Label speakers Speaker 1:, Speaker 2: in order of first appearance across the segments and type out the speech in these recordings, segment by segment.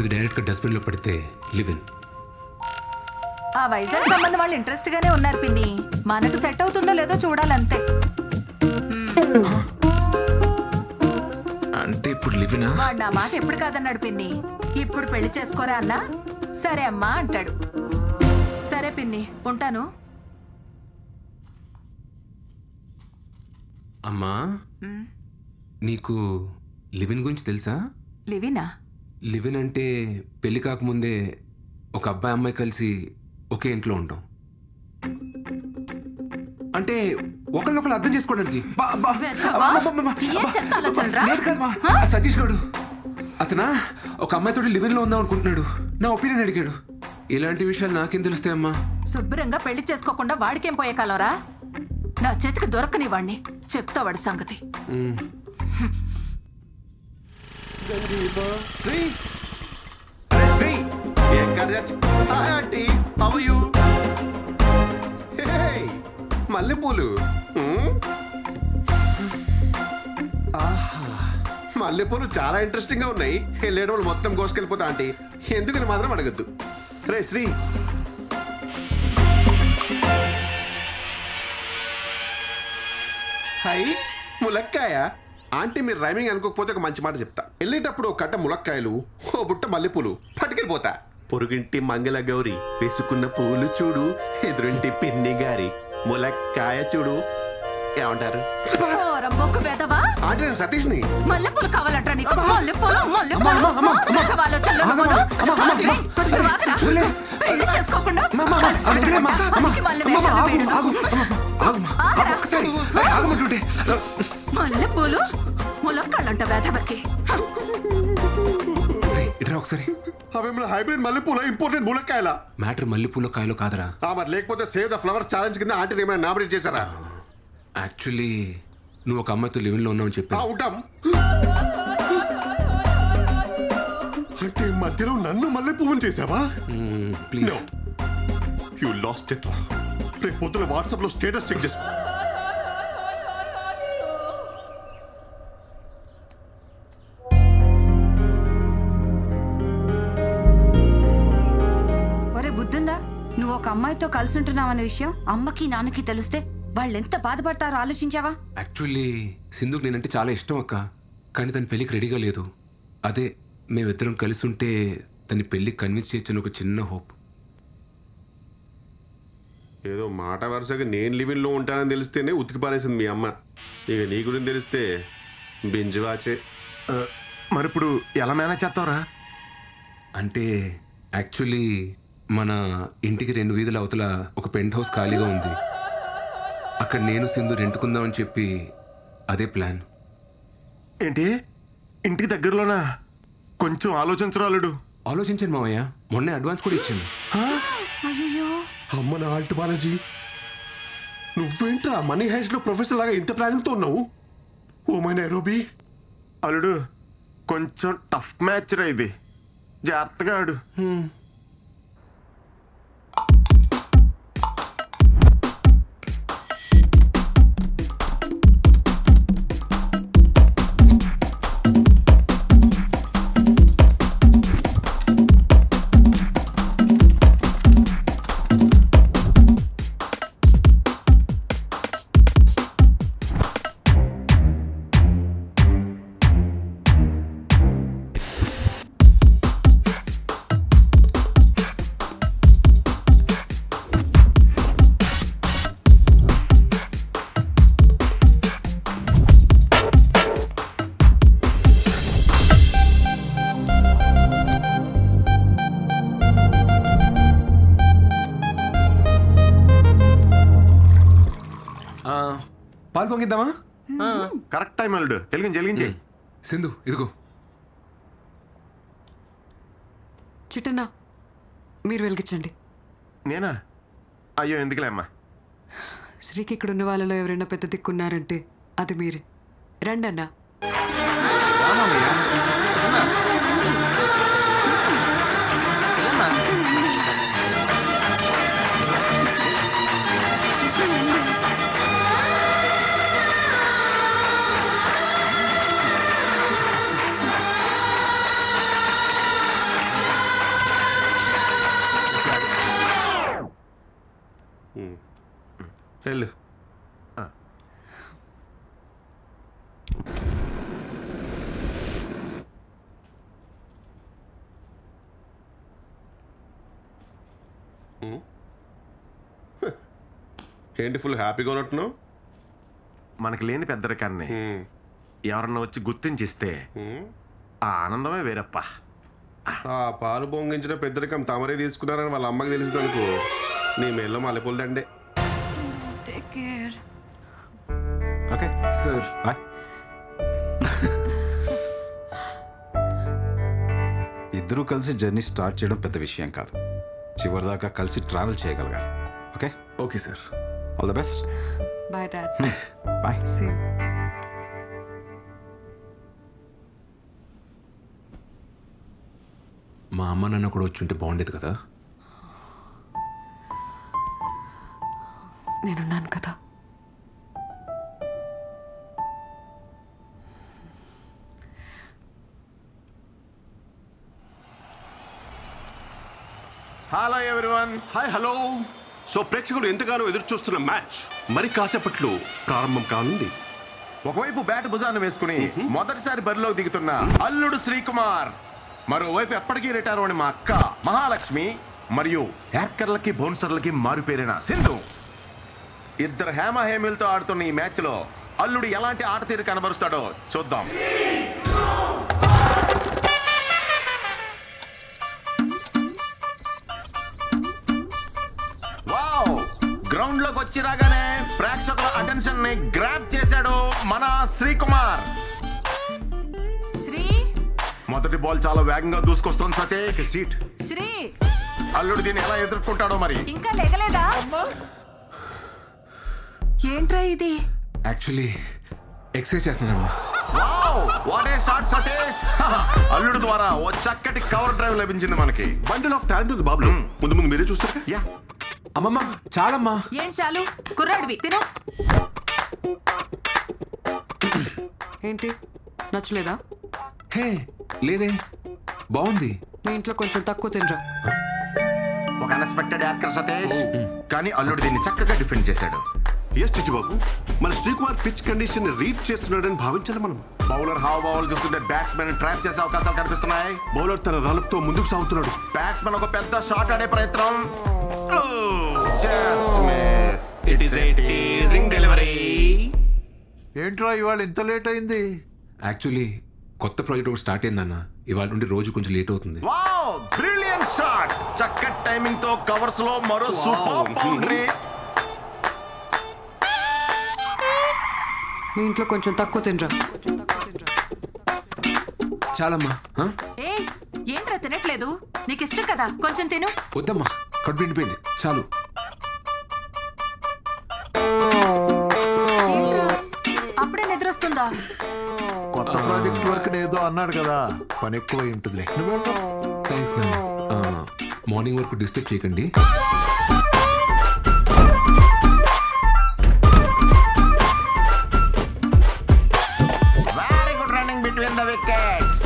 Speaker 1: ఇప్పుడు డైరెక్ట్గా డస్ట్బిన్లో పడితే లివ్ ఇన్.
Speaker 2: ఆ వైజాగ్ సంబంధం వాళ్ళు ఇంట్రెస్ట్ గానే ఉన్నారు పిన్ని. మనకు సెట్ అవుతుందో లేదో చూడాలంతే.
Speaker 1: అంటే ఇప్పుడు లివ్ ఇన్?
Speaker 2: వాడు నా మాట ఎప్పుడు కాదన్నాడు పిన్ని. ఇప్పుడు పెళ్లి చేసుకోరా అన్నా సరే అమ్మా అంటాడు. సరే పిన్ని ఉంటాను.
Speaker 1: అమ్మా నీకు లివ్ ఇన్ గురించి తెలుసా?
Speaker 2: లివినా?
Speaker 1: లివ్ ఇన్ అంటే పెళ్లి కాకముందే ఒక అబ్బాయి అమ్మాయి కలిసి ఒకే ఇంట్లో ఉంటాం. అంటే ఒకరినొకరు అర్థం చేసుకోవడానికి. సతీష్ గడు అతనా ఒక అమ్మాయితో లివ్ ఇన్ లో ఉందాం అనుకుంటున్నాడు. నా ఒపీనియన్ అడిగాడు. ఇలాంటి విషయాలు నాకేం తెలుస్తాయమ్మా?
Speaker 2: శుభ్రంగా పెళ్లి చేసుకోకుండా వాడికేం పోయే కాలరా? నా చేతికి దొరకని వాడిని చెప్తా వాడి సంగతి.
Speaker 3: మల్లెపూలు మల్లెపూలు చాలా ఇంట్రెస్టింగ్ గా ఉన్నాయి. వెళ్ళేట వాళ్ళు మొత్తం కోసుకెళ్ళిపోతా ఆంటీ. ఎందుకని మాత్రం అడగద్దు. రే శ్రీ, హై ములక్కాయ. ఆంటీ మీరు రైమింగ్ అనుకోకపోతే ఒక మంచి మాట చెప్తా. వెళ్ళేటప్పుడు ఒక కట్ట ములక్కాయలు, ఓ బుట్ట మల్లెపూలు పట్టుకెళ్ళిపోతా. పొరుగింటి మంగళ గౌరి వేసుకున్న పూలు చూడు, ఎదురింటి పిన్ని గారి ములక్కాయ చూడు. ఏమంటారు? అంటే సతీష్ ని
Speaker 2: మల్లెపూలు కావాలంటారా నీకు? మల్లెపూలు ములక్కాళ్ళంట వేదవకి.
Speaker 1: ఒకసారి
Speaker 3: హైబ్రిడ్ మల్లెపూల ఇంపోర్టెడ్ ములక్కాయల
Speaker 1: మ్యాటర్ మల్లెపూల కాయలు కాదరా?
Speaker 3: మరి లేకపోతే సేవ్ ద ఫ్లవర్ ఛాలెంజ్ కింద ఆంటీ ఏమైనా నామినేట్ చేశారా?
Speaker 1: యాక్చువల్లీ నువ్వు ఒక అమ్మాయితో లివ్ ఇన్ లో ఉన్నావని చెప్పి
Speaker 3: ఉంటాం. అంటే మధ్యలో నన్ను మల్లె పువ్వుని చేసావా?
Speaker 1: ప్లీజ్
Speaker 3: యు లాస్ట్ ఇట్ రా. రేపు పొద్దున వాట్సాప్ లో స్టేటస్ చెక్ చేసుకో.
Speaker 4: ఒరే బుద్ధుందా? నువ్వు ఒక అమ్మాయితో కలిసి ఉంటున్నావన్న విషయం అమ్మకి నాన్నకి తెలిస్తే వాళ్ళు ఎంత బాధపడతారో ఆలోచించావా?
Speaker 1: యాక్చువల్లీ సింధుకు నేనంటే చాలా ఇష్టం అక్క. కానీ తన పెళ్ళికి రెడీగా లేదు. అదే మేమిద్దరం కలిసి ఉంటే తన పెళ్ళికి కన్విన్స్ చేయొచ్చని ఒక చిన్న హోప్.
Speaker 3: ఏదో మాట వరుసగా నేను లివిన్ లో ఉంటానని తెలిస్తేనే ఉతికి పారేసింది మీ అమ్మ. ఇక నీ గురించి తెలిస్తే బింజు వాచే.
Speaker 5: మరి ఇప్పుడు ఎలా మేనేజ్ చేస్తావురా?
Speaker 1: అంటే యాక్చువల్లీ మన ఇంటికి 2 వీధుల అవతల ఒక పెంట్ హౌస్ ఖాళీగా ఉంది. అక్కడ నేను సింధు రెంటుకుందామని చెప్పి అదే ప్లాన్.
Speaker 5: ఏంటి ఇంటికి దగ్గరలోనా? కొంచెం ఆలోచించరాలుడు.
Speaker 1: ఆలోచించాను మావయ్య, మొన్నే అడ్వాన్స్ కూడా ఇచ్చాను.
Speaker 3: అమ్మ నా ఆల్ట్ బాలాజీ, నువ్వేంట్రా మనీ హైస్ట్ లో ప్రొఫెసర్ లాగా ఇంత ప్లానింగ్ తో ఉన్నావు? Oh my Nairobi.
Speaker 5: అల్లుడు కొంచెం టఫ్ మ్యాచ్ రా ఇది, జాగ్రత్తగా ఆడు.
Speaker 1: పాలు పొంగిద్దామా?
Speaker 5: కరెక్ట్ టైం అల్లుడు. వెలిగించే
Speaker 1: సింధు ఇదిగో.
Speaker 6: చిట్టన్నా మీరు వెలిగించండి.
Speaker 5: నేనా? అయ్యో ఎందుకులే అమ్మా.
Speaker 6: శ్రీకి ఇక్కడ ఉన్న వాళ్ళలో ఎవరైనా పెద్ద దిక్కున్నారంటే అది మీరే. రండి అన్నా.
Speaker 3: ఏంటి ఫుల్ హ్యాపీగా ఉన్నట్టున్నావు?
Speaker 5: మనకి లేని పెద్దరికాన్ని ఎవరన్నా వచ్చి గుర్తించిస్తే ఆ ఆనందమే వేరప్ప.
Speaker 3: ఆ పాలు పొంగించిన పెద్దరికం తమరే తీసుకున్నారని వాళ్ళ అమ్మకి తెలిసింది అనుకో, నీ మెల్ల మల్లెపూలదండే.
Speaker 5: Okay
Speaker 1: sir
Speaker 5: bye.
Speaker 7: ఇద్దరూ కలిసి జర్నీ స్టార్ట్ చేయడం పెద్ద విషయం కాదు, చివరిదాకా కలిసి ట్రావెల్ చేయగలగాలి. Okay
Speaker 1: okay sir.
Speaker 7: All the best.
Speaker 6: Bye dad.
Speaker 7: Bye.
Speaker 6: Same.
Speaker 1: మా అమ్మ నాన్న కూడా వచ్చి ఉంటే బాగుండేది కదా.
Speaker 6: నేనున్నాను కదా.
Speaker 5: Hello everyone.
Speaker 3: Hi hello. So ప్రేక్షకులు ఎంతగానో ఎదురు చూస్తున్న మ్యాచ్ మరి కాసేపట్లో ప్రారంభం కానుంది.
Speaker 5: ఒకవైపు బ్యాట్ భుజాన్ని వేసుకుని మొదటిసారి బరిలోకి దిగుతున్న అల్లుడు శ్రీకుమార్, మరోవైపు ఎప్పటికీ రిటైర్ అని మా అక్క మహాలక్ష్మి, మరియు హ్యాకర్లకి బౌన్సర్లకి మారుపేరిన సింధు. ఇద్దరు హేమ హేమిలతో ఆడుతున్న ఈ మ్యాచ్ లో అల్లుడు ఎలాంటి ఆట తీరు కనబరుస్తాడో చూద్దాం. వావ్, గ్రౌండ్ లోకి వచ్చి రాగానే ప్రేక్షకుల అటెన్షన్ ని గ్రాబ్ చేశాడు మన శ్రీకుమార్.
Speaker 2: శ్రీ
Speaker 5: మొదటి బాల్ చాలా వేగంగా దూసుకొస్తుంది సతీష్. సీట్.
Speaker 2: శ్రీ
Speaker 5: అల్లుడు దీన్ని ఎలా ఎదుర్కొంటాడో మరి.
Speaker 2: ఇంకా లేగలేదా? ఏంట్రా ఇది?
Speaker 1: యాక్చువల్లీ ఎక్సర్సైజ్ చేస్తున్నానమ్మా.
Speaker 5: Wow, what a shot Satish. అల్లుడు ద్వారా ఓ చక్కటి కవర్ డ్రైవ్ లభించింది మనకి.
Speaker 3: బండిల్ ఆఫ్ టాలెంట్ ఉంది బాబులు. ముందు ముందు మీరే చూస్తారు.
Speaker 5: యా,
Speaker 1: అమ్మమ్మ చాలమ్మా.
Speaker 2: ఏంటి చాలు? కుర్రాడివి తిను.
Speaker 6: ఏంటి నచ్చలేదా?
Speaker 1: హే లేదే, బాగుంది.
Speaker 6: మీ ఇంట్లో కొంచెం తక్కువ తినరా.
Speaker 5: ఒక అన్ఎక్స్పెక్టెడ్ యాక్టర్ సతీష్, కానీ అల్లుడు దీన్ని చక్కగా డిఫెండ్ చేశాడు.
Speaker 3: ఎస్ చిట్టుబాబు, మన శ్రీకుమార్ పిచ్ కండిషన్ ని రీడ్ చేస్తున్నాడని భావించాలి మనం.
Speaker 5: బౌలర్ హావభావాలు చూస్తుంటే బ్యాట్స్మెన్ ట్రాప్ చేసే అవకాశాలు కనిపిస్తున్నాయి.
Speaker 3: బౌలర్ తన రన్అప్ తో ముందుకు సాగుతున్నాడు.
Speaker 5: బ్యాట్స్మెన్ ఒక పెద్ద షాట్ ఆడే ప్రయత్నం. Just miss. It is a teasing delivery.
Speaker 8: ఏంట్రా ఇవాళ ఇంత లేట్ అయింది?
Speaker 1: యాక్చువల్లీ కొత్త ప్రాజెక్ట్ ఒకటి స్టార్ట్ అయిందన్న, ఇవాళ నుండి రోజు కొంచెం లేట్ అవుతుంది.
Speaker 5: Wow, brilliant shot. చక్కటి టైమింగ్ తో కవర్స్ లో మరో సూపర్ బౌండరీ.
Speaker 6: మీ ఇంట్లో కొంచెం తక్కువ తినరా.
Speaker 1: చాలమ్మా.
Speaker 2: ఏ ఏంట్రా తినట్లేదు? నీకు ఇష్టం కదా, కొంచెం తిను.
Speaker 1: వద్దమ్మా, కడుపు నిండిపోయింది, చాలు.
Speaker 2: ఏంట్రా, అప్పుడే నిద్రొస్తుందా?
Speaker 8: కొత్త ప్రాజెక్ట్ వర్క్ ఏదో అన్నాడు కదా, పని ఎక్కువ ఉంటుందిలే.
Speaker 1: థ్యాంక్స్ నాన్న. మార్నింగ్ వరకు డిస్టర్బ్ చేయకండి.
Speaker 5: Very good running between the wickets.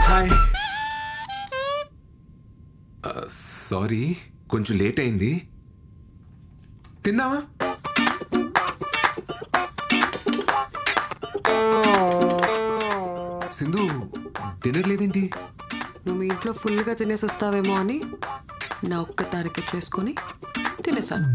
Speaker 1: Hi. Sorry, కొంచెం లేట్ అయింది. తిందామా? సింధు డిన్నర్ లేదేంటి?
Speaker 6: నువ్వు మీ ఇంట్లో ఫుల్గా తినేసి వస్తావేమో అని నా ఒక్క తారీఖు చేసుకొని తినేసాను.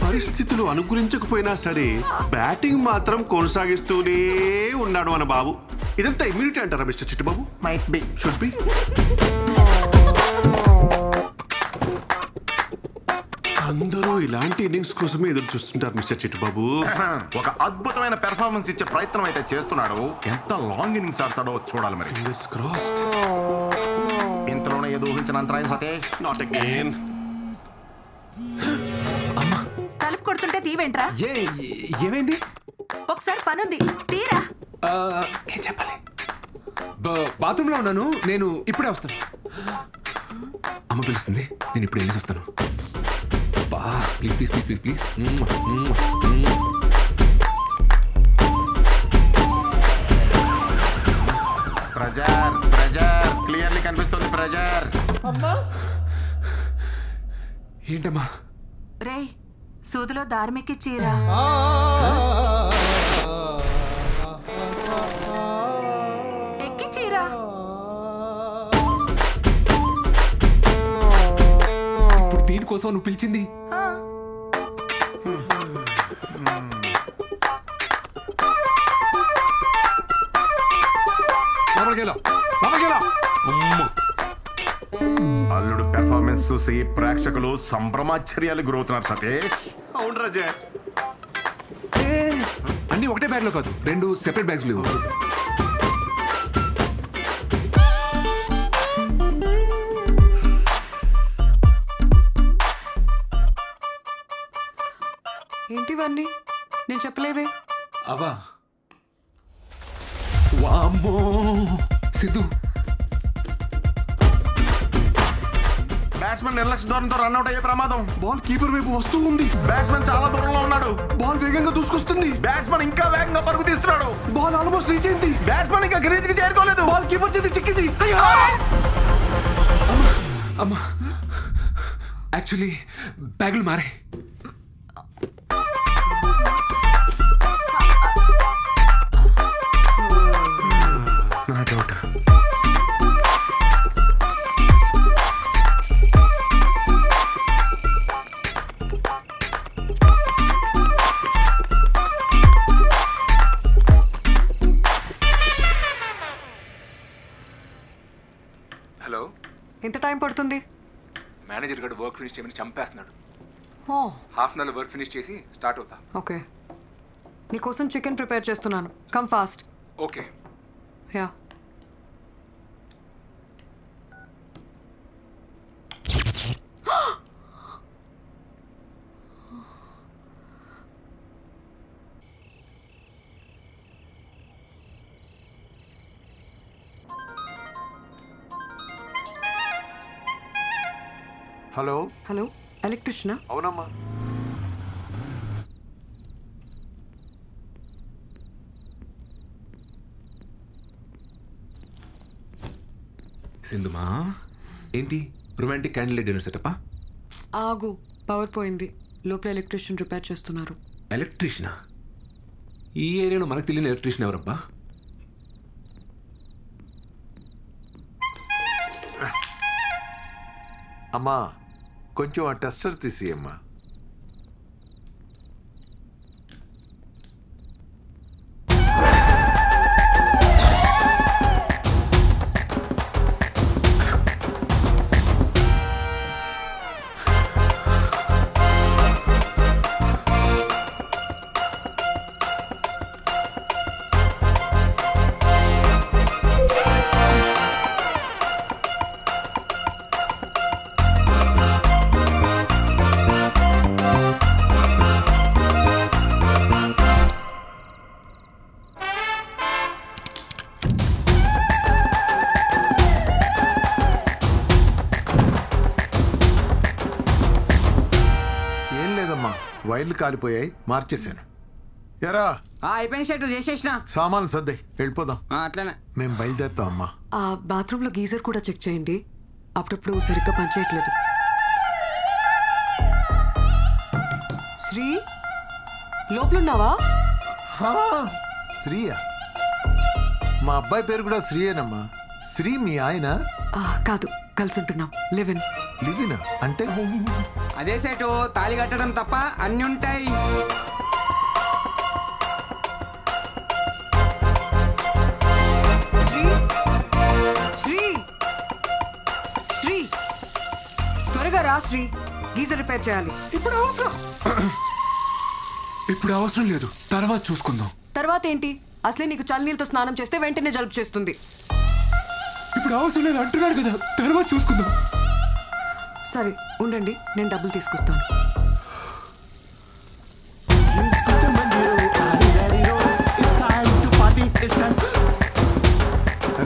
Speaker 3: పరిస్థితులు అనుకూలించకపోయినా సరే బ్యాటింగ్ మాత్రం కొనసాగిస్తూనే ఉన్నాడు మన బాబు. ఇదంతా ఇమ్యూనిటీ అంటారా mister Chittubabu?
Speaker 5: Might be.
Speaker 3: Should be. అందరూ ఇలాంటి ఇన్నింగ్స్ కోసమే ఎదురు చూస్తుంటారు మిస్టర్ చిట్టుబాబు.
Speaker 5: ఒక అద్భుతమైన పెర్ఫార్మెన్స్ ఇచ్చే ప్రయత్నం అయితే చేస్తున్నాడు. ఎంత లాంగ్ ఇన్నింగ్స్ ఆడతాడో చూడాలి మరి.
Speaker 3: Fingers crossed.
Speaker 5: ఇంతలోనే ఏదో ఊహించిన అంతరాయం సతీష్.
Speaker 3: Not again.
Speaker 2: తలుపు కొడుతుంటే తీవేంట్రా?
Speaker 1: ఏమైంది?
Speaker 2: ఒకసారి పనుంది, తీరా.
Speaker 1: ఏం చెప్పాలి? బాత్రూంలో ఉన్నాను, నేను ఇప్పుడే వస్తాను. అమ్మ పిలుస్తుంది, నేను ఇప్పుడు వెళ్ళేసి వస్తాను. Please please please please please.
Speaker 5: Pressure pressure clearly కనిపిస్తుంది. ప్రెజర్.
Speaker 1: ఏంటమ్మా?
Speaker 2: రేయ్, సూదిలో దార్మికి చీరా.
Speaker 1: కోసం నువ్వు పిలిచింది.
Speaker 2: ఆ,
Speaker 5: అల్లుడు పెర్ఫార్మెన్స్ చూసి ప్రేక్షకులు సంభ్రమాశ్చర్యాలు గురవుతున్నారు సతీష్.
Speaker 3: అవును రాజా.
Speaker 1: అన్ని ఒకటే బ్యాగ్ లో కాదు, 2 సెపరేట్ బ్యాగ్స్ లేవు.
Speaker 6: ఏంటివన్నీ? నేను చెప్పలేవే.
Speaker 1: అవా వామ్మో సిద్ధు,
Speaker 5: బ్యాట్స్మెన్ నిర్లక్ష్య ధోరణితో రన్అట్ అయ్యే ప్రమాదం.
Speaker 3: బాల్ కీపర్ వైపు వస్తూ ఉంది.
Speaker 5: బ్యాట్స్మెన్ చాలా దూరంలో ఉన్నాడు.
Speaker 3: బాల్ వేగంగా దూసుకొస్తుంది.
Speaker 5: బ్యాట్స్మెన్ ఇంకా వేగంగా పరుగు తీస్తున్నాడు.
Speaker 3: బాల్ ఆల్మోస్ట్ రీచ్ అయింది.
Speaker 5: బ్యాట్స్మెన్ ఇంకా గ్రీజ్ కి చేరుకోలేదు.
Speaker 3: బాల్ కీపర్ చేతి చిక్కింది.
Speaker 1: అమ్మా యాక్చువల్లీ బ్యాగులు మారే. నా డౌట్. హలో,
Speaker 6: ఎంత టైం పడుతుంది?
Speaker 1: మేనేజర్ గారు వర్క్ ఫినిష్ చేయమని చంపేస్తున్నాడు.
Speaker 6: ఓ
Speaker 1: half an hour work finish చేసి స్టార్ట్ అవుతా.
Speaker 6: ఓకే, నీకోసం చికెన్ ప్రిపేర్ చేస్తున్నాను. Come fast.
Speaker 1: Okay.
Speaker 6: Yeah.
Speaker 8: Hello
Speaker 6: hello, ఎలక్ట్రిషియనా?
Speaker 8: అవునమ్మా.
Speaker 1: సింధుమా, ఏంటి రొమాంటిక్ క్యాండిల్ డిన్నర్ సెటప్పా?
Speaker 6: ఆగు, పవర్ పోయింది. లోపల ఎలక్ట్రిషియన్ రిపేర్ చేస్తున్నారు.
Speaker 1: ఎలక్ట్రీషియనా? ఈ ఏరియాలో మనకు తెలియని ఎలక్ట్రీషియన్ ఎవరబ్బా?
Speaker 8: అమ్మా కొంచెం ఆ టెస్టర్ తీసి అమ్మా. వైర్లు కాలిపోయాయి, మార్చేశాను. ఎరా
Speaker 9: అయిపోయింది షెట్ చేసేసిన.
Speaker 8: సామాన్లు సర్దాయి, వెళ్ళిపోదాం.
Speaker 9: అట్లనే
Speaker 8: మేము బయలుదేరుతాం అమ్మా.
Speaker 6: ఆ బాత్రూంలో గీజర్ కూడా చెక్ చేయండి, అప్పుడప్పుడు సరిగ్గా పనిచేయట్లేదు. శ్రీ, లోపలున్నావా?
Speaker 8: శ్రీయా? మా అబ్బాయి పేరు కూడా శ్రీయేనమ్మా. శ్రీ మీ ఆయన?
Speaker 6: కాదు, కలిసి ఉంటున్నాం. లివిన్.
Speaker 8: లివినా అంటే?
Speaker 9: అదే సెటు, తాళి కట్టడం తప్ప అన్ని ఉంటాయి.
Speaker 6: శ్రీ, శ్రీ, శ్రీ, త్వరగా రా శ్రీ, గీజర్ రిపేర్ చేయాలి.
Speaker 1: ఇప్పుడు అవసరం లేదు, తర్వాత చూసుకుందాం.
Speaker 6: తర్వాత ఏంటి? అసలే నీకు చల్లనీళ్ళతో స్నానం చేస్తే వెంటనే జలుబు చేస్తుంది.
Speaker 1: ఇప్పుడు అవసరం లేదు అంటున్నాడు కదా, తర్వాత చూసుకుందాం.
Speaker 6: సరే ఉండండి, నేను డబ్బులు తీసుకొస్తాను.